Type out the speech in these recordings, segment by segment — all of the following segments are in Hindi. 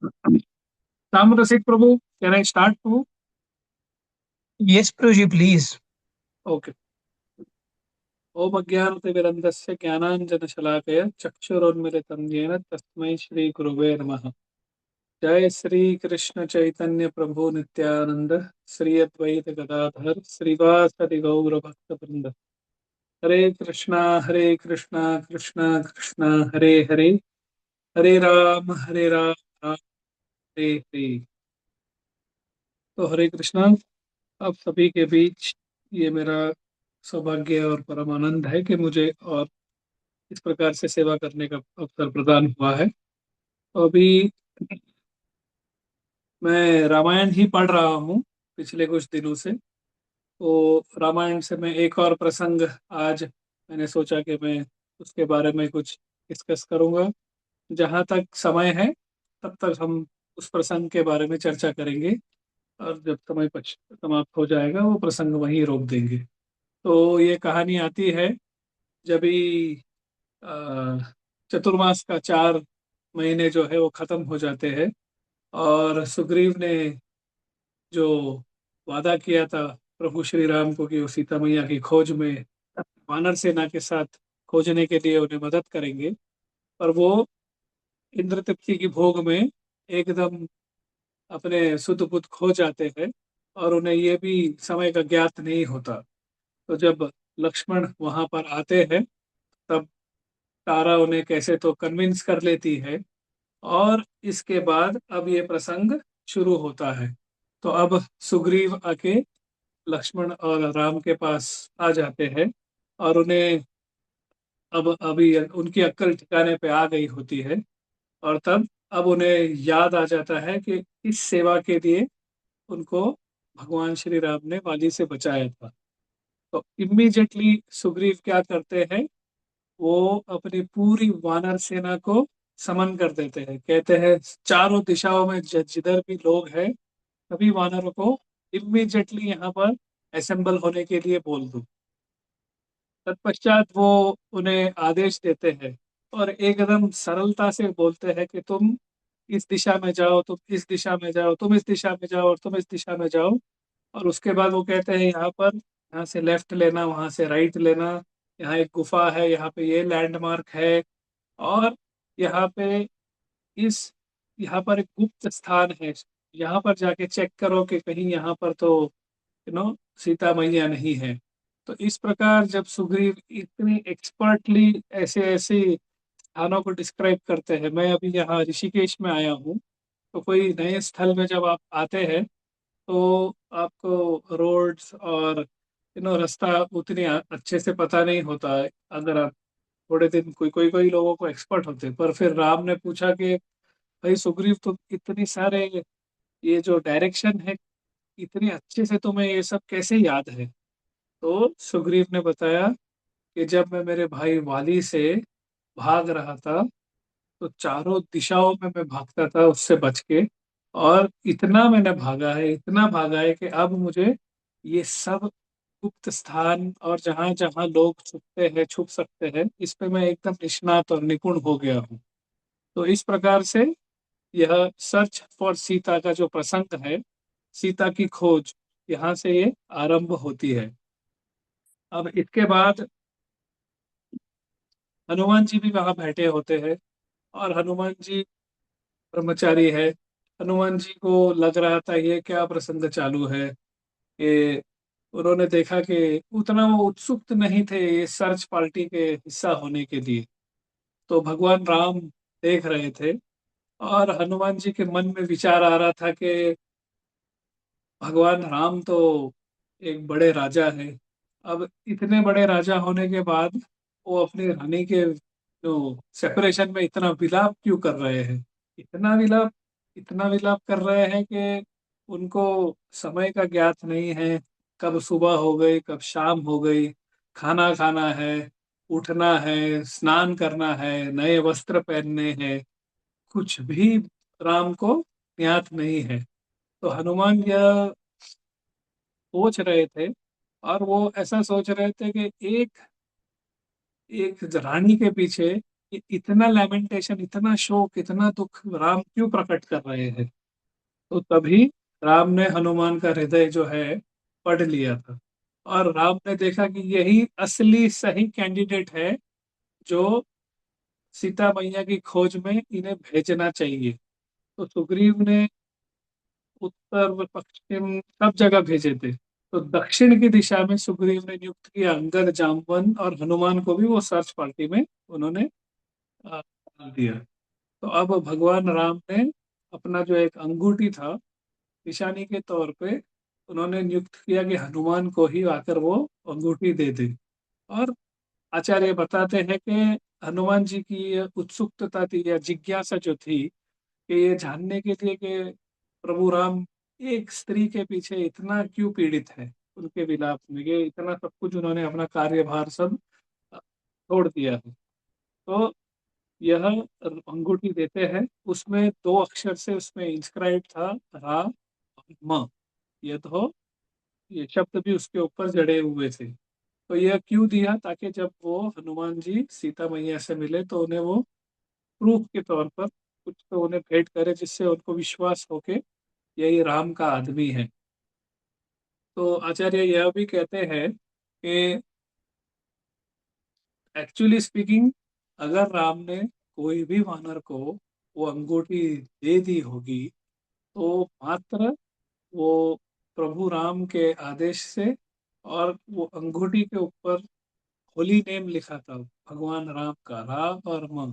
ताम्रसिक Prabhu, can I start Prabhu? Yes, Prabhuji, please. Okay. ओम अज्ञानतिमिरन्धस्य ज्ञानाञ्जनशलाकया चक्षुरुन्मिलितं येन तस्मै श्रीगुरुवे नमः। जय श्री कृष्ण चैतन्य प्रभु नित्यानंद, श्री अद्वैत गदाधर श्रीवासदि गौर भक्तवृंद। हरे कृष्णा कृष्णा कृष्णा हरे हरे, हरे राम राम हरे हरे। तो हरे कृष्णा। अब सभी के बीच ये मेरा सौभाग्य और परम आनंद है कि मुझे और इस प्रकार से सेवा करने का अवसर प्रदान हुआ है। तो अभी मैं रामायण ही पढ़ रहा हूँ पिछले कुछ दिनों से। तो रामायण से मैं एक और प्रसंग आज मैंने सोचा कि मैं उसके बारे में कुछ डिस्कस करूंगा। जहाँ तक समय है तब तक हम उस प्रसंग के बारे में चर्चा करेंगे, और जब समय समाप्त हो जाएगा वो प्रसंग वहीं रोक देंगे। तो ये कहानी आती है जब भी अ, चतुर्मास का 4 महीने जो है वो खत्म हो जाते हैं, और सुग्रीव ने जो वादा किया था प्रभु श्री राम को कि वो सीता मैया की खोज में वानर सेना के साथ खोजने के लिए उन्हें मदद करेंगे, पर वो इंद्र तृप्ति की भोग में एकदम अपने सुध बुध खो जाते हैं, और उन्हें ये भी समय का ज्ञात नहीं होता। तो जब लक्ष्मण वहां पर आते हैं, तब तारा उन्हें कैसे तो कन्विंस कर लेती है, और इसके बाद अब ये प्रसंग शुरू होता है। तो अब सुग्रीव आके लक्ष्मण और राम के पास आ जाते हैं, और उन्हें अब अभी उनकी अक्ल ठिकाने पे आ गई होती है। और तब अब उन्हें याद आ जाता है कि इस सेवा के लिए उनको भगवान श्री राम ने वाली से बचाया था। तो इमीडिएटली सुग्रीव क्या करते हैं, वो अपनी पूरी वानर सेना को समन कर देते हैं। कहते हैं चारों दिशाओं में जिधर भी लोग हैं सभी वानरों को इमीडिएटली यहाँ पर असेंबल होने के लिए बोल दो। तत्पश्चात वो उन्हें आदेश देते हैं, और एकदम सरलता से बोलते हैं कि तुम इस दिशा में जाओ, तुम इस दिशा में जाओ, तुम इस दिशा में जाओ, और तुम इस दिशा में जाओ। और उसके बाद वो कहते हैं यहाँ पर, यहाँ से लेफ्ट लेना, वहां से राइट लेना, यहाँ एक गुफा है, यहाँ पे ये लैंडमार्क है, और यहाँ पे इस यहाँ पर एक गुप्त स्थान है, यहाँ पर जाके चेक करो कि कहीं यहाँ पर तो सीता मैया नहीं है। तो इस प्रकार जब सुग्रीव इतनी एक्सपर्टली ऐसे ऐसे स्थानों को डिस्क्राइब करते हैं, मैं अभी यहाँ ऋषिकेश में आया हूँ। तो कोई नए स्थल में जब आप आते हैं तो आपको रोड्स और रास्ता उतने अच्छे से पता नहीं होता है। अगर आप थोड़े दिन, कोई कोई कोई लोगों को एक्सपर्ट होते हैं, पर फिर राम ने पूछा कि भाई सुग्रीव, तुम इतनी सारे ये जो डायरेक्शन है इतनी अच्छे से तुम्हें ये सब कैसे याद है? तो सुग्रीव ने बताया कि जब मैं मेरे भाई वाली से भाग रहा था तो चारों दिशाओं में मैं भागता था उससे बच के, और इतना मैंने भागा है, इतना भागा है कि अब मुझे ये सब गुप्त स्थान और जहाँ जहाँ लोग छुपते हैं, छुप सकते हैं, इस पे मैं एकदम निष्णात और निपुण हो गया हूँ। तो इस प्रकार से यह सर्च फॉर सीता का जो प्रसंग है, सीता की खोज, यहाँ से ये आरंभ होती है। अब इसके बाद हनुमान जी भी वहां बैठे होते हैं, और हनुमान जी ब्रह्मचारी है। हनुमान जी को लग रहा था ये क्या प्रसंग चालू है, कि उन्होंने देखा कि उतना वो उत्सुक नहीं थे ये सर्च पार्टी के हिस्सा होने के लिए। तो भगवान राम देख रहे थे, और हनुमान जी के मन में विचार आ रहा था कि भगवान राम तो एक बड़े राजा है। अब इतने बड़े राजा होने के बाद वो अपनी रानी के जो सेपरेशन में इतना विलाप क्यों कर रहे हैं? इतना विलाप, इतना विलाप कर रहे हैं कि उनको समय का ज्ञात नहीं है। कब सुबह हो गई, कब शाम हो गई, खाना खाना है, उठना है, स्नान करना है, नए वस्त्र पहनने हैं, कुछ भी राम को ज्ञात नहीं है। तो हनुमान यह सोच रहे थे, और वो ऐसा सोच रहे थे कि एक एक रानी के पीछे ये इतना लैमेंटेशन, इतना शोक, इतना दुख राम क्यों प्रकट कर रहे हैं। तो तभी राम ने हनुमान का हृदय जो है पढ़ लिया था, और राम ने देखा कि यही असली सही कैंडिडेट है जो सीता मैया की खोज में इन्हें भेजना चाहिए। तो सुग्रीव ने उत्तर पश्चिम सब जगह भेजे थे। तो दक्षिण की दिशा में सुग्रीव ने नियुक्त किया अंगद, जामवंत और हनुमान को भी वो सर्च पार्टी में उन्होंने डाल दिया। तो अब भगवान राम ने अपना जो एक अंगूठी था निशानी के तौर पे उन्होंने नियुक्त किया कि हनुमान को ही आकर वो अंगूठी दे दे। और आचार्य बताते हैं कि हनुमान जी की ये उत्सुकता थी या जिज्ञासा जो थी कि ये जानने के लिए कि प्रभु राम एक स्त्री के पीछे इतना क्यों पीड़ित है, उनके विलाप में ये इतना सब कुछ उन्होंने अपना कार्यभार सब छोड़ दिया है। तो यह अंगूठी देते हैं, उसमें दो अक्षर से उसमें इंस्क्राइब था, रा और म। ये तो ये शब्द भी उसके ऊपर जड़े हुए थे। तो यह क्यों दिया, ताकि जब वो हनुमान जी सीता मैया से मिले तो उन्हें वो प्रूफ के तौर पर कुछ तो उन्हें भेंट करे, जिससे उनको विश्वास हो कि यही राम का आदमी है। तो आचार्य यह भी कहते हैं कि एक्चुअली स्पीकिंग, अगर राम ने कोई भी वानर को वो अंगूठी दे दी होगी तो मात्र वो प्रभु राम के आदेश से, और वो अंगूठी के ऊपर होली नेम लिखा था भगवान राम का, रा और म।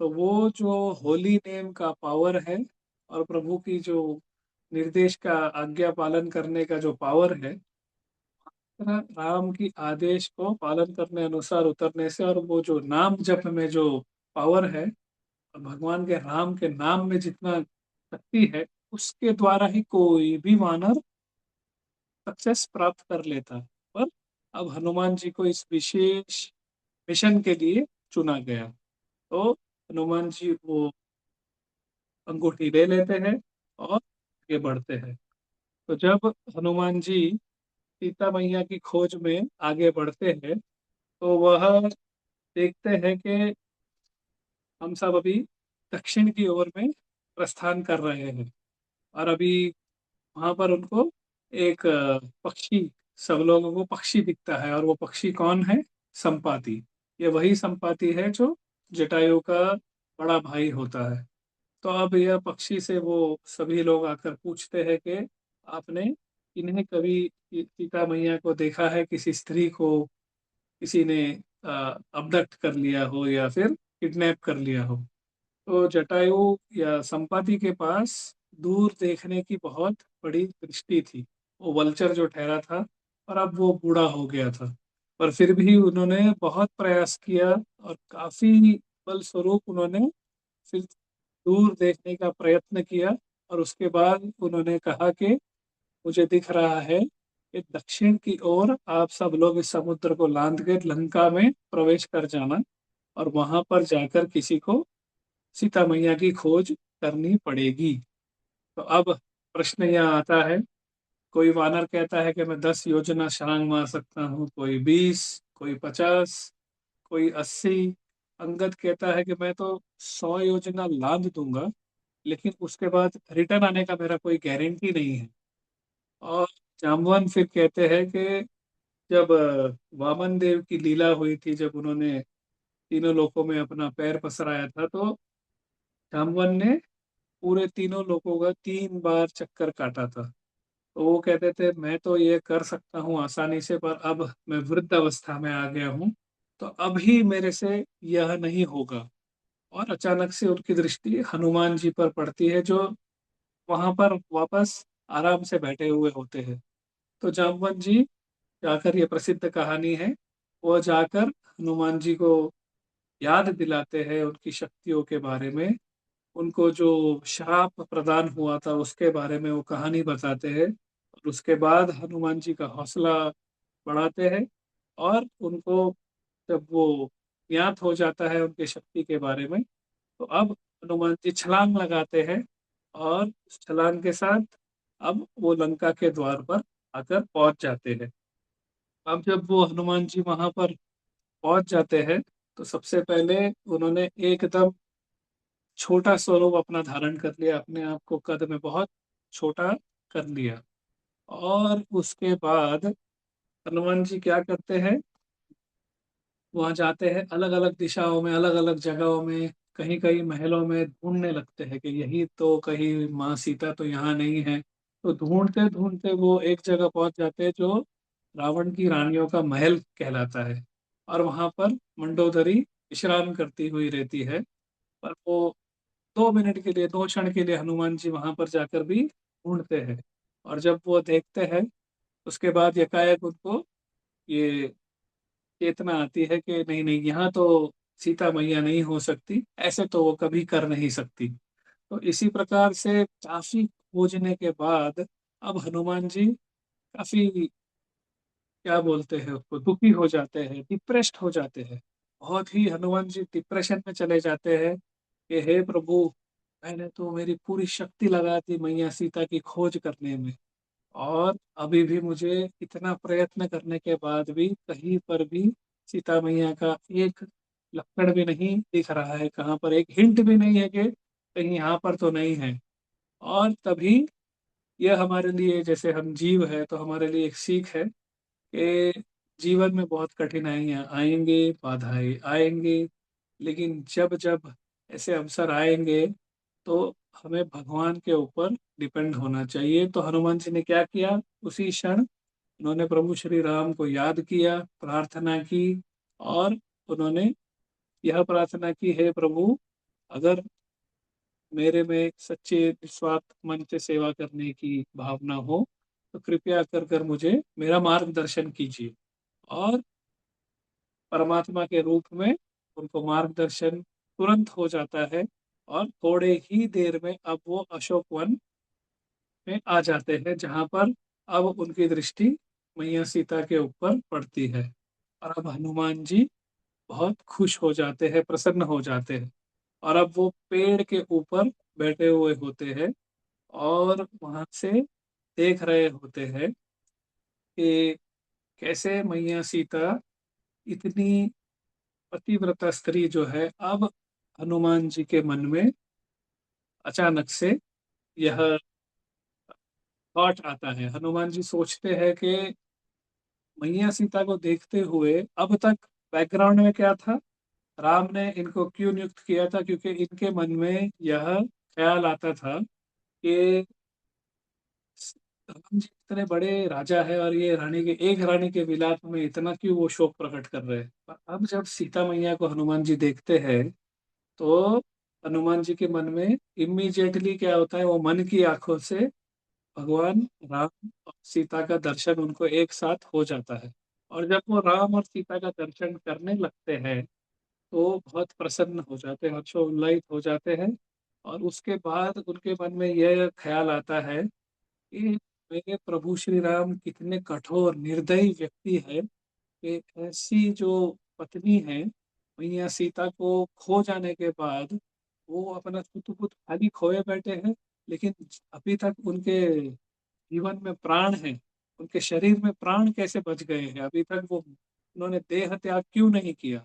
तो वो जो होली नेम का पावर है और प्रभु की जो निर्देश का आज्ञा पालन करने का जो पावर है, राम की आदेश को पालन करने अनुसार उतरने से, और वो जो नाम जप में जो पावर है, भगवान के राम के नाम में जितना शक्ति है, उसके द्वारा ही कोई भी वानर सक्सेस प्राप्त कर लेता। पर अब हनुमान जी को इस विशेष मिशन के लिए चुना गया। तो हनुमान जी वो अंगूठी ले लेते हैं और आगे बढ़ते हैं। तो जब हनुमान जी सीता मैया की खोज में आगे बढ़ते हैं तो वह देखते हैं कि हम सब अभी दक्षिण की ओर में प्रस्थान कर रहे हैं, और अभी वहां पर उनको एक पक्षी, सब लोगों को पक्षी दिखता है, और वो पक्षी कौन है, संपाति। ये वही संपाति है जो जटायु का बड़ा भाई होता है। तो अब यह पक्षी से वो सभी लोग आकर पूछते हैं कि आपने इन्हें कभी सीता मैया को देखा है, किसी स्त्री को किसी ने अबडक्ट कर लिया हो या फिर किडनैप कर लिया हो। तो जटायु या संपाति के पास दूर देखने की बहुत बड़ी दृष्टि थी, वो वल्चर जो ठहरा था, और अब वो बूढ़ा हो गया था। पर फिर भी उन्होंने बहुत प्रयास किया और काफी बल स्वरूप उन्होंने फिर दूर देखने का प्रयत्न किया। और उसके बाद उन्होंने कहा कि मुझे दिख रहा है कि दक्षिण की ओर आप सब लोग इस समुद्र को लांघ कर लंका में प्रवेश कर जाना, और वहां पर जाकर किसी को सीता मैया की खोज करनी पड़ेगी। तो अब प्रश्न यह आता है, कोई वानर कहता है कि मैं 10 योजना छलांग मार सकता हूँ, कोई 20, कोई 50, कोई 80। अंगद कहता है कि मैं तो 100 योजना लांघ दूंगा, लेकिन उसके बाद रिटर्न आने का मेरा कोई गारंटी नहीं है। और जाम्बवान फिर कहते हैं कि जब वामन देव की लीला हुई थी, जब उन्होंने तीनों लोकों में अपना पैर पसराया था, तो जाम्बवान ने पूरे तीनों लोगों का 3 बार चक्कर काटा था। तो वो कहते थे मैं तो ये कर सकता हूँ आसानी से, पर अब मैं वृद्ध अवस्था में आ गया हूँ, तो अभी मेरे से यह नहीं होगा। और अचानक से उनकी दृष्टि हनुमान जी पर पड़ती है, जो वहां पर वापस आराम से बैठे हुए होते हैं। तो जामवंत जी जाकर, ये प्रसिद्ध कहानी है, वो जाकर हनुमान जी को याद दिलाते हैं उनकी शक्तियों के बारे में, उनको जो श्राप प्रदान हुआ था उसके बारे में वो कहानी बताते हैं। और उसके बाद हनुमान जी का हौसला बढ़ाते हैं, और उनको जब वो ज्ञात हो जाता है उनके शक्ति के बारे में, तो अब हनुमान जी छलांग लगाते हैं, और उस छलांग के साथ अब वो लंका के द्वार पर आकर पहुंच जाते हैं। अब जब वो हनुमान जी वहां पर पहुंच जाते हैं तो सबसे पहले उन्होंने एकदम छोटा स्वरूप अपना धारण कर लिया, अपने आप को कद में बहुत छोटा कर लिया। और उसके बाद हनुमान जी क्या करते हैं, वहां जाते हैं अलग अलग दिशाओं में, अलग अलग जगहों में, कहीं कहीं महलों में ढूंढने लगते हैं कि यही तो, कहीं माँ सीता तो यहाँ नहीं है। तो ढूंढते ढूंढते वो एक जगह पहुंच जाते हैं जो रावण की रानियों का महल कहलाता है। और वहां पर मंडोदरी विश्राम करती हुई रहती है। पर वो 2 मिनट के लिए, 2 क्षण के लिए हनुमान जी वहां पर जाकर भी ढूंढते हैं। और जब वो देखते हैं, उसके बाद यकायक उनको ये चेतना आती है कि नहीं नहीं, यहाँ तो सीता मैया नहीं हो सकती, ऐसे तो वो कभी कर नहीं सकती। तो इसी प्रकार से काफी खोजने के बाद अब हनुमान जी काफी, क्या बोलते हैं उसको, दुखी हो जाते हैं, डिप्रेस्ड हो जाते हैं। बहुत ही हनुमान जी डिप्रेशन में चले जाते हैं कि हे प्रभु, मैंने तो मेरी पूरी शक्ति लगा दी मैया सीता की खोज करने में, और अभी भी मुझे इतना प्रयत्न करने के बाद भी कहीं पर भी सीता मैया का एक लक्षण भी नहीं दिख रहा है, कहाँ पर एक हिंट भी नहीं है कि कहीं यहाँ पर तो नहीं है। और तभी यह हमारे लिए, जैसे हम जीव है तो हमारे लिए एक सीख है कि जीवन में बहुत कठिनाइयाँ आएंगे, बाधाएं आएंगे, लेकिन जब जब ऐसे अवसर आएंगे तो हमें भगवान के ऊपर डिपेंड होना चाहिए। तो हनुमान जी ने क्या किया, उसी क्षण उन्होंने प्रभु श्री राम को याद किया, प्रार्थना की, और उन्होंने यह प्रार्थना की, हे प्रभु, अगर मेरे में सच्चे निस्वार्थ मन से सेवा करने की भावना हो तो कृपया कर कर मुझे मेरा मार्गदर्शन कीजिए। और परमात्मा के रूप में उनको मार्गदर्शन तुरंत हो जाता है। और थोड़े ही देर में अब वो अशोक वन में आ जाते हैं, जहां पर अब उनकी दृष्टि मैया सीता के ऊपर पड़ती है। और अब हनुमान जी बहुत खुश हो जाते हैं, प्रसन्न हो जाते हैं। और अब वो पेड़ के ऊपर बैठे हुए होते हैं और वहां से देख रहे होते हैं कि कैसे मैया सीता, इतनी पतिव्रता स्त्री जो है, अब हनुमान जी के मन में अचानक से यह थॉट आता है। हनुमान जी सोचते हैं कि मैया सीता को देखते हुए अब तक बैकग्राउंड में क्या था, राम ने इनको क्यों नियुक्त किया था, क्योंकि इनके मन में यह ख्याल आता था कि राम जी इतने बड़े राजा है और ये रानी के, एक रानी के विलाप में इतना क्यों वो शोक प्रकट कर रहे हैं। पर अब जब सीता मैया को हनुमान जी देखते हैं तो हनुमान जी के मन में इमीडिएटली क्या होता है, वो मन की आंखों से भगवान राम और सीता का दर्शन उनको एक साथ हो जाता है। और जब वो राम और सीता का दर्शन करने लगते हैं तो बहुत प्रसन्न हो जाते हैं, हर्षोल्लासित हो जाते हैं। और उसके बाद उनके मन में यह ख्याल आता है कि मेरे प्रभु श्री राम कितने कठोर निर्दयी व्यक्ति है कि ऐसी जो पत्नी है मैया सीता को खो जाने के बाद वो अपना सुतुपुत खाली खोए बैठे हैं, लेकिन अभी तक उनके जीवन में प्राण है, उनके शरीर में प्राण कैसे बच गए हैं, अभी तक वो उन्होंने देह त्याग क्यों नहीं किया।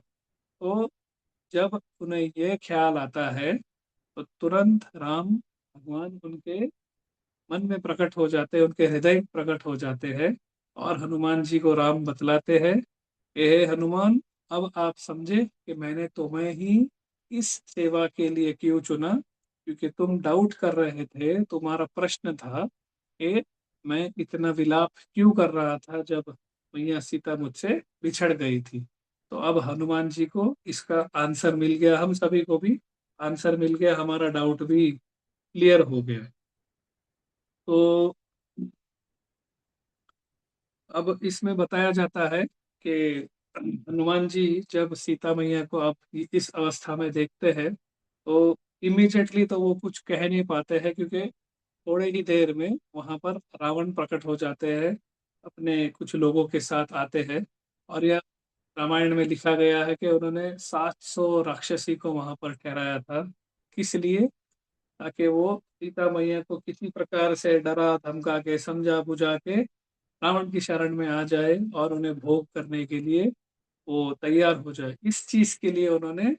तो जब उन्हें ये ख्याल आता है तो तुरंत राम भगवान उनके मन में प्रकट हो जाते हैं, उनके हृदय में प्रकट हो जाते हैं। और हनुमान जी को राम बतलाते हैं कि हे हनुमान, अब आप समझे कि मैंने तुम्हें ही इस सेवा के लिए क्यों चुना, क्योंकि तुम डाउट कर रहे थे, तुम्हारा प्रश्न था कि मैं इतना विलाप क्यों कर रहा था जब मैया सीता मुझसे बिछड़ गई थी। तो अब हनुमान जी को इसका आंसर मिल गया, हम सभी को भी आंसर मिल गया, हमारा डाउट भी क्लियर हो गया। तो अब इसमें बताया जाता है कि हनुमान जी जब सीता मैया को अब इस अवस्था में देखते हैं तो इमीडिएटली तो वो कुछ कह नहीं पाते हैं, क्योंकि थोड़े ही देर में वहां पर रावण प्रकट हो जाते हैं, अपने कुछ लोगों के साथ आते हैं। और यह रामायण में लिखा गया है कि उन्होंने 700 राक्षसी को वहां पर ठहराया था। किस लिए? ताकि वो सीता मैया को किसी प्रकार से डरा धमका के, समझा बुझा के रावण की शरण में आ जाए और उन्हें भोग करने के लिए वो तैयार हो जाए, इस चीज के लिए उन्होंने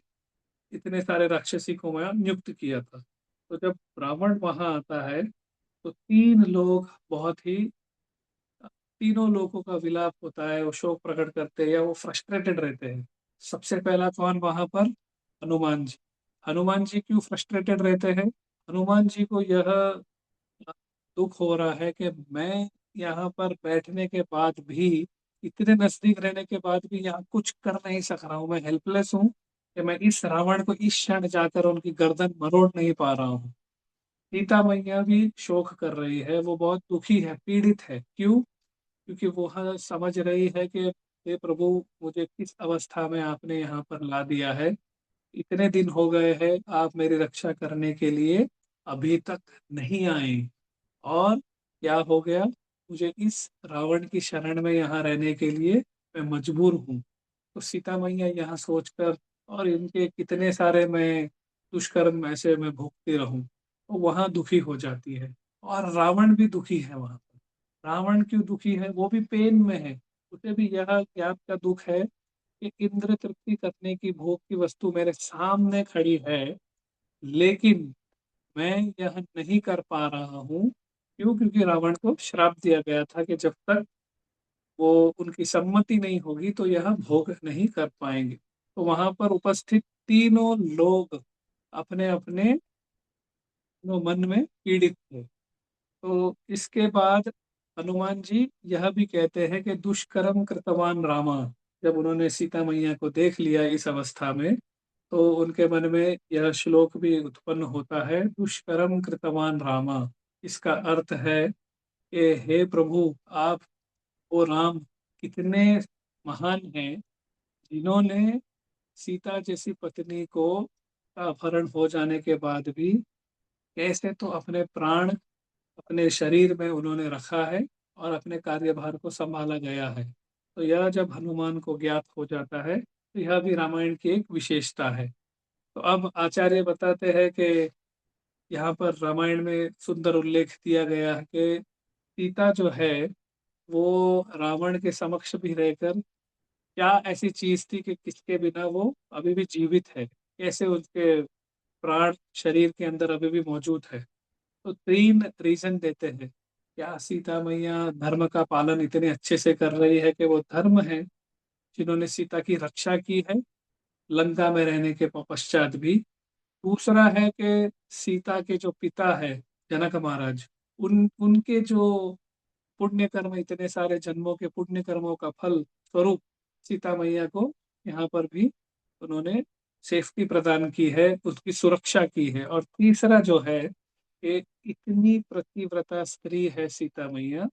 इतने सारे राक्षसी को वहाँ नियुक्त किया था। तो जब रावण वहां आता है तो तीन लोग बहुत ही, तीनों लोगों का विलाप होता है, वो शोक प्रकट करते हैं या वो फ्रस्ट्रेटेड रहते हैं। सबसे पहला कौन वहां पर? हनुमान जी। हनुमान जी क्यों फ्रस्ट्रेटेड रहते हैं? हनुमान जी को यह दुख हो रहा है कि मैं यहाँ पर बैठने के बाद भी, इतने नजदीक रहने के बाद भी यहाँ कुछ कर नहीं सक रहा हूँ, मैं हेल्पलेस हूँ कि मैं इस रावण को इस क्षण जाकर उनकी गर्दन मरोड़ नहीं पा रहा हूँ। सीता मैया भी शोक कर रही है, वो बहुत दुखी है, पीड़ित है। क्यों? क्योंकि वो समझ रही है कि हे प्रभु, मुझे किस अवस्था में आपने यहाँ पर ला दिया है। इतने दिन हो गए हैं आप मेरी रक्षा करने के लिए अभी तक नहीं आए, और क्या हो गया, मुझे इस रावण की शरण में यहाँ रहने के लिए मैं मजबूर हूँ। तो सीता मैया यहाँ सोचकर, और इनके कितने सारे मैं दुष्कर्म ऐसे मैं भोगती रहूं, तो वहां दुखी हो जाती है। और रावण भी दुखी है वहां पर। रावण क्यों दुखी है? वो भी पेन में है। उसे भी यह ज्ञात का दुख है कि इंद्र तृप्ति करने की भोग की वस्तु मेरे सामने खड़ी है, लेकिन मैं यह नहीं कर पा रहा हूँ। क्यों? क्योंकि रावण को श्राप दिया गया था कि जब तक वो उनकी सम्मति नहीं होगी तो यह भोग नहीं कर पाएंगे। तो वहां पर उपस्थित तीनों लोग अपने अपने मन में पीड़ित थे। तो इसके बाद हनुमान जी यह भी कहते हैं कि दुष्कर्म कृतवान रामा। जब उन्होंने सीता मैया को देख लिया इस अवस्था में, तो उनके मन में यह श्लोक भी उत्पन्न होता है, दुष्कर्म कृतवान रामा। इसका अर्थ है कि हे प्रभु, आप वो राम कितने महान हैं, जिन्होंने सीता जैसी पत्नी को का अपहरण हो जाने के बाद भी कैसे तो अपने प्राण अपने शरीर में उन्होंने रखा है और अपने कार्यभार को संभाला गया है। तो यह जब हनुमान को ज्ञात हो जाता है तो यह भी रामायण की एक विशेषता है। तो अब आचार्य बताते हैं कि यहाँ पर रामायण में सुंदर उल्लेख दिया गया है कि सीता जो है वो रावण के समक्ष भी रहकर, क्या ऐसी चीज थी कि किसके बिना वो अभी भी जीवित है, कैसे उनके प्राण शरीर के अंदर अभी भी मौजूद है। तो तीन रीजन देते हैं। क्या सीता मैया धर्म का पालन इतने अच्छे से कर रही है कि वो धर्म है जिन्होंने सीता की रक्षा की है लंका में रहने के पश्चात भी। दूसरा है कि सीता के जो पिता है जनक महाराज, उनके जो पुण्य कर्म, इतने सारे जन्मों के पुण्य कर्मों का फल स्वरूप सीता मैया को यहाँ पर भी उन्होंने सेफ्टी प्रदान की है, उसकी सुरक्षा की है। और तीसरा जो है कि इतनी प्रतिव्रता स्त्री है सीता मैया,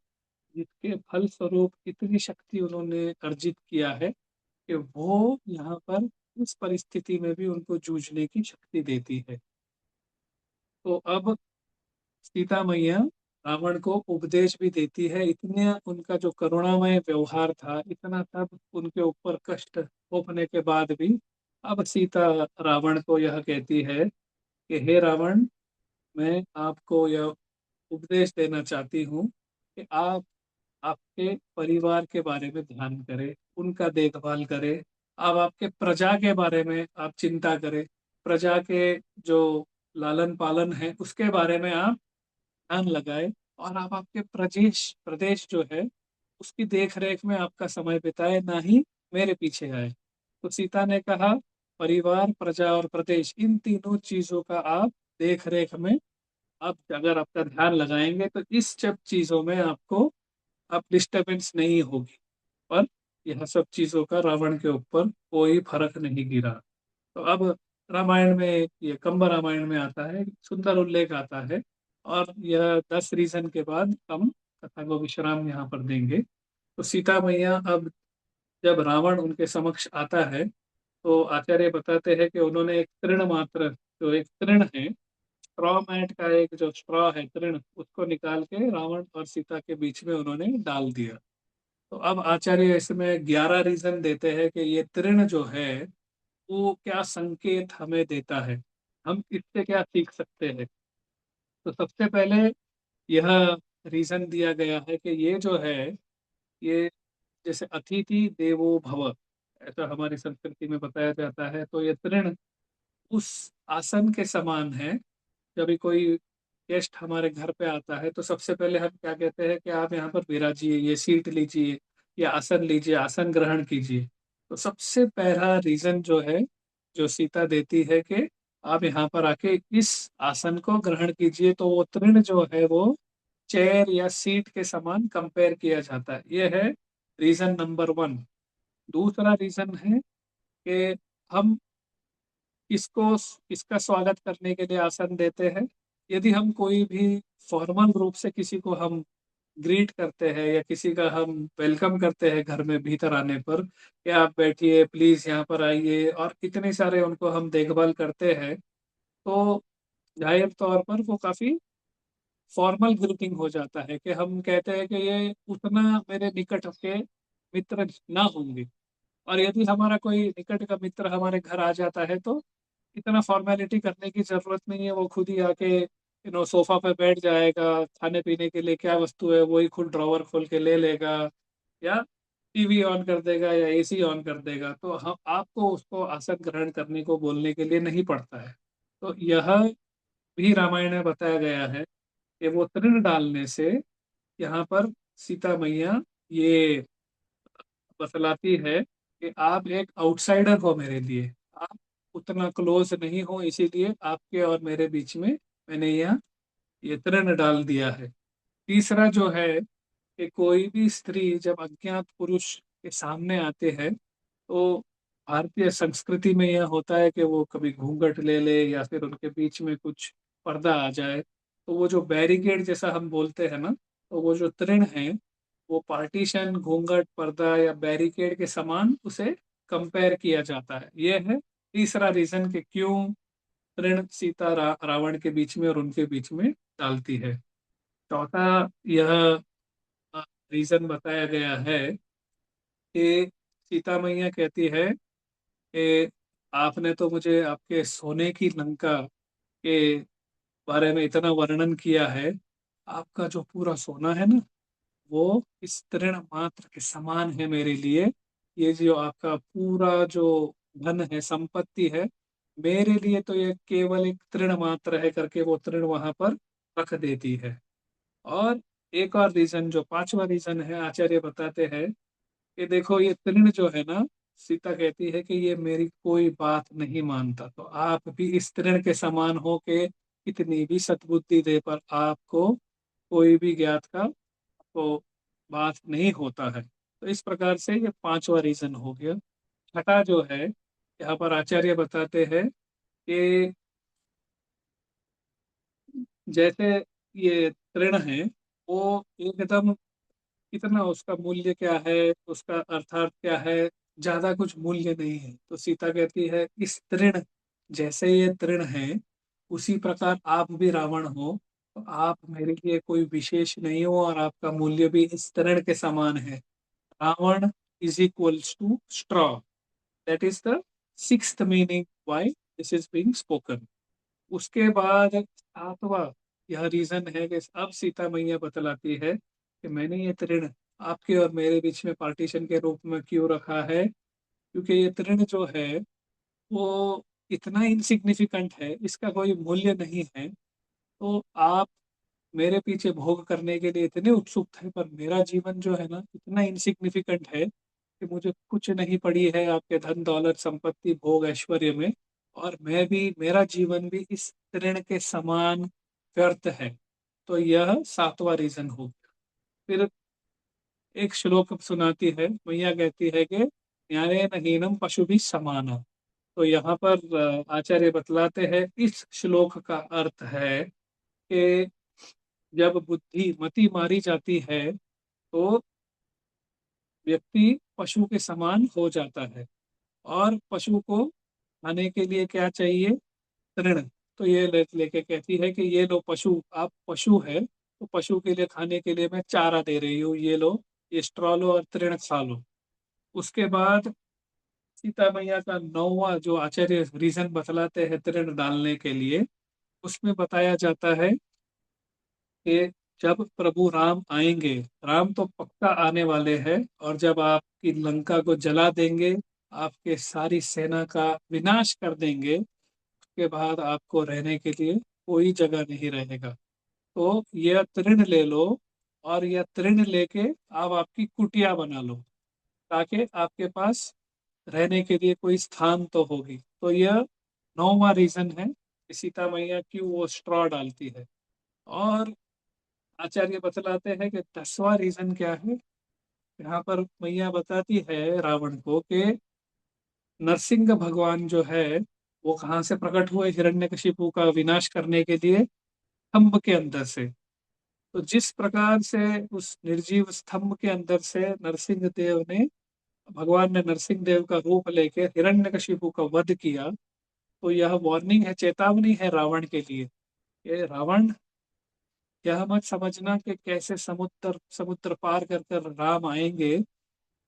जिसके फल स्वरूप इतनी शक्ति उन्होंने अर्जित किया है कि वो यहाँ पर इस परिस्थिति में भी उनको जूझने की शक्ति देती है। तो अब सीता मैया रावण को उपदेश भी देती है। इतने उनका जो करुणामय व्यवहार था, इतना सब उनके ऊपर कष्ट थोपने के बाद भी अब सीता रावण को यह कहती है कि हे रावण, मैं आपको यह उपदेश देना चाहती हूँ कि आप आपके परिवार के बारे में ध्यान करें, उनका देखभाल करें। आप आपके प्रजा के बारे में आप चिंता करें, प्रजा के जो लालन पालन है उसके बारे में आप ध्यान लगाए, और आप आपके प्रदेश प्रदेश जो है उसकी देख रेख में आपका समय बिताए, ना ही मेरे पीछे आए। तो सीता ने कहा, परिवार, प्रजा और प्रदेश, इन तीनों चीजों का आप देख रेख में आप अगर आपका ध्यान लगाएंगे तो इस सब चीजों में आपको अब डिस्टरबेंस नहीं होगी। पर यह सब चीजों का रावण के ऊपर कोई फर्क नहीं गिरा। तो अब रामायण में, ये कंब रामायण में आता है, सुंदर उल्लेख आता है। और यह 10 रीजन के बाद हम कथा को विश्राम यहाँ पर देंगे। तो सीता मैया अब जब रावण उनके समक्ष आता है तो आचार्य बताते हैं कि उन्होंने एक तृण मात्र, जो एक तृण है, स्ट्रॉ मैट का एक जो स्ट्रॉ है तृण, उसको निकाल के रावण और सीता के बीच में उन्होंने डाल दिया। तो अब आचार्य इसमें 11 रीजन देते हैं कि ये तृण जो है वो क्या संकेत हमें देता है, हम इससे क्या सीख सकते हैं। तो सबसे पहले यह रीजन दिया गया है कि ये जो है, ये जैसे अतिथि देवो भव, ऐसा हमारी संस्कृति में बताया जाता है। तो ये तृण उस आसन के समान है। जब भी कोई गेस्ट हमारे घर पे आता है तो सबसे पहले हम क्या कहते हैं कि आप यहाँ पर विराजिए, ये सीट लीजिए या आसन लीजिए, आसन ग्रहण कीजिए। तो सबसे पहला रीजन जो है, जो सीता देती है कि आप यहाँ पर आके इस आसन को ग्रहण कीजिए, तो वो तृण जो है वो चेयर या सीट के समान कंपेयर किया जाता है। ये है रीजन नंबर वन। दूसरा रीजन है कि हम इसको इसका स्वागत करने के लिए आसन देते हैं। यदि हम कोई भी फॉर्मल रूप से किसी को हम ग्रीट करते हैं या किसी का हम वेलकम करते हैं घर में भीतर आने पर, कि आप बैठिए प्लीज, यहाँ पर आइए, और इतने सारे उनको हम देखभाल करते हैं, तो जाहिर तौर पर वो काफी फॉर्मल ग्रीटिंग हो जाता है कि हम कहते हैं कि ये उतना मेरे निकट के मित्र ना होंगे। और यदि हमारा कोई निकट का मित्र हमारे घर आ जाता है तो इतना फॉर्मेलिटी करने की जरूरत नहीं है। वो खुद ही आके सोफा पे बैठ जाएगा, खाने पीने के लिए क्या वस्तु है वही खुद ड्रॉवर खोल के ले लेगा, या टीवी ऑन कर देगा या एसी ऑन कर देगा। तो हम आपको उसको आसन ग्रहण करने को बोलने के लिए नहीं पड़ता है। तो यह भी रामायण में बताया गया है कि वो तृण डालने से यहाँ पर सीता मैया ये बतलाती है कि आप एक आउटसाइडर हो मेरे लिए, आप उतना क्लोज नहीं हो, इसीलिए आपके और मेरे बीच में मैंने यह ये तृण डाल दिया है। तीसरा जो है कि कोई भी स्त्री जब अज्ञात पुरुष के सामने आते हैं तो भारतीय संस्कृति में यह होता है कि वो कभी घूंघट ले ले या फिर उनके बीच में कुछ पर्दा आ जाए। तो वो जो बैरिकेड जैसा हम बोलते हैं ना, तो वो जो तृण है वो पार्टीशन, घूंघट, पर्दा या बैरिकेड के समान उसे कंपेयर किया जाता है। ये है तीसरा रीजन कि क्यों तृण सीता रावण के बीच में और उनके बीच में डालती है। चौथा यह रीजन बताया गया है कि सीता मैया कहती है कि आपने तो मुझे आपके सोने की लंका के बारे में इतना वर्णन किया है, आपका जो पूरा सोना है ना वो इस तृण मात्र के समान है मेरे लिए। ये जो आपका पूरा जो धन है, संपत्ति है, मेरे लिए तो ये केवल एक तृण मात्र है करके वो तृण वहां पर रख देती है। और एक और रीजन, जो पांचवा रीजन है, आचार्य बताते हैं कि देखो ये तृण जो है ना, सीता कहती है कि ये मेरी कोई बात नहीं मानता, तो आप भी इस तृण के समान हो के कितनी भी सद्बुद्धि दे पर आपको कोई भी ज्ञात का तो बात नहीं होता है। तो इस प्रकार से ये पांचवा रीजन हो गया। छठा जो है, यहाँ पर आचार्य बताते हैं कि जैसे ये तृण है वो एकदम, कितना उसका मूल्य क्या है, उसका अर्थार्थ क्या है, ज्यादा कुछ मूल्य नहीं है। तो सीता कहती है इस तृण, जैसे ये तृण है उसी प्रकार आप भी रावण हो, तो आप मेरे लिए कोई विशेष नहीं हो और आपका मूल्य भी इस तृण के समान है। Ravana is equals to straw. That is the sixth meaning why this is being spoken. उसके बाद सातवां यह रीजन है कि अब सीता मैया बतलाती है कि मैंने ये तृण आपके और मेरे बीच में पार्टीशन के रूप में क्यों रखा है, क्योंकि ये तृण जो है वो इतना इनसिग्निफिकेंट है, इसका कोई मूल्य नहीं है। तो आप मेरे पीछे भोग करने के लिए इतने उत्सुक थे, पर मेरा जीवन जो है ना इतना इनसिग्निफिकेंट है कि मुझे कुछ नहीं पड़ी है आपके धन दौलत संपत्ति भोग ऐश्वर्य में, और मैं भी, मेरा जीवन भी इस तृण के समान व्यर्थ है। तो यह सातवां रीजन हो गया। फिर एक श्लोक सुनाती है मैया, कहती है कि न्यायेन हीनम पशु भी समाना। तो यहाँ पर आचार्य बतलाते हैं इस श्लोक का अर्थ है कि जब बुद्धि मति मारी जाती है तो व्यक्ति पशु के समान हो जाता है। और पशु को खाने के लिए क्या चाहिए? तृण। तो ये लेके कहती है कि ये लो पशु, आप पशु है तो पशु के लिए खाने के लिए मैं चारा दे रही हूँ, ये लो, ये स्ट्रॉ लो और तृण खा लो। उसके बाद सीता मैया का नौवां जो आचार्य रीजन बतलाते हैं तृण डालने के लिए, उसमें बताया जाता है कि जब प्रभु राम आएंगे, राम तो पक्का आने वाले हैं, और जब आपकी लंका को जला देंगे आपके सारी सेना का विनाश कर देंगे, उसके बाद आपको रहने के लिए कोई जगह नहीं रहेगा। तो यह तृण ले लो, और यह तृण लेके आप आपकी कुटिया बना लो, ताकि आपके पास रहने के लिए कोई स्थान तो होगी। तो यह 9वां रीजन है कि सीता मैया क्यों वो स्ट्रॉ डालती है। और आचार्य बतलाते हैं कि 10वां रीजन क्या है। यहाँ पर मैया बताती है रावण को कि नरसिंह भगवान जो है वो कहाँ से प्रकट हुए हिरण्यकशिपु का विनाश करने के लिए, स्तंभ के अंदर से। तो जिस प्रकार से उस निर्जीव स्तंभ के अंदर से नरसिंह देव ने भगवान ने नरसिंह देव का रूप लेके हिरण्यकशिपु का वध किया, तो यह वार्निंग है, चेतावनी है रावण के लिए। ये रावण, यह मत समझना कि कैसे समुद्र समुद्र पार कर कर राम आएंगे।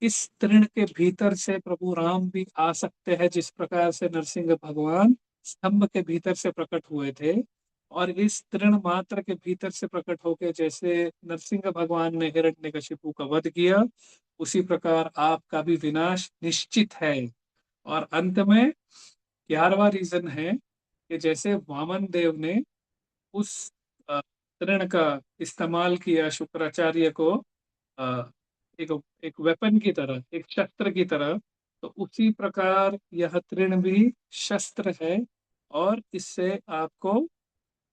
इस तृण के भीतर से प्रभु राम भी आ सकते हैं, जिस प्रकार से नरसिंह भगवान स्तंभ के भीतर से प्रकट हुए थे। और इस तृण मात्र के भीतर से प्रकट होके जैसे नरसिंह भगवान ने हिरण्यकशिपु का वध किया, उसी प्रकार आपका भी विनाश निश्चित है। और अंत में 11वां रीजन है कि जैसे वामन देव ने उस अ, तृण का इस्तेमाल किया शुक्राचार्य को, अ, एक एक वेपन की तरह, एक शस्त्र की तरह, तो उसी प्रकार यह तृण भी शस्त्र है। और इससे आपको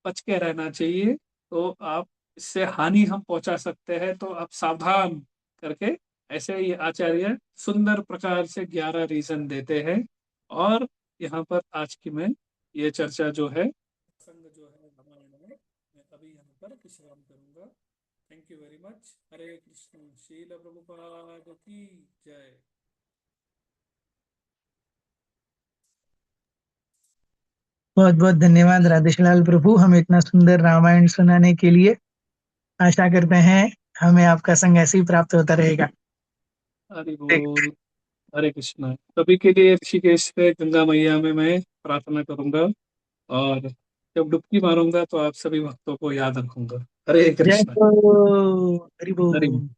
बच के रहना चाहिए। तो आप, इससे हानि हम पहुंचा सकते हैं, तो आप सावधान करके, ऐसे ये आचार्य सुंदर प्रकार से 11 रीजन देते हैं। और यहाँ पर आज की मैं ये चर्चा जो है, प्रसंग जो है रामायण में, मैं अभी यहाँ पर विश्राम करूंगा। Thank you very much. Hare Krishna. Srila Prabhupada की जय। बहुत बहुत धन्यवाद राधेशलाल प्रभु, हमें इतना सुंदर रामायण सुनाने के लिए। आशा करते हैं हमें आपका संग ऐसे ही प्राप्त होता रहेगा। हरि बोल। हरे कृष्ण। सभी के लिए ऋषिकेश से गंगा मैया में मैं प्रार्थना करूंगा, और जब डुबकी मारूंगा तो आप सभी भक्तों को याद रखूंगा। हरे जय कृष्ण। हो, हरि हरि बोल।